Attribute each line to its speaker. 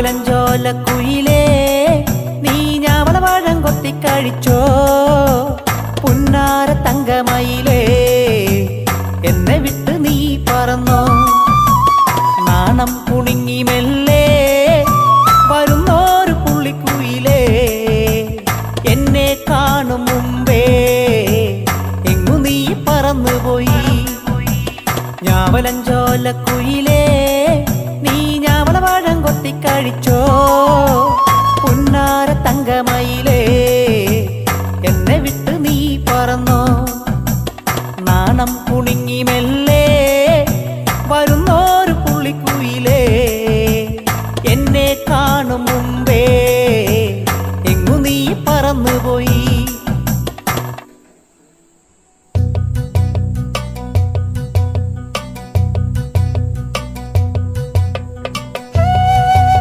Speaker 1: ഞാവലഞ്ചോല കുയിലേ നീ ഞാവളവാഴം കൊത്തിക്കഴിച്ചോ പുന്നാര തങ്കമയിലേ എന്നെ വിട്ട് നീ പറന്നോ നാണം കുണുങ്ങി മെല്ലെ വരുന്നോരു പുള്ളിക്കുയിലേ എന്നെ കാണും മുമ്പേ എങ്ങു നീ പറന്നുപോയി ഞാവലഞ്ചോല കുയിലേ നീ ഞാവളവാഴം കൊത്തിക്കഴിച്ചോ പുന്നാര തങ്കമയിലേ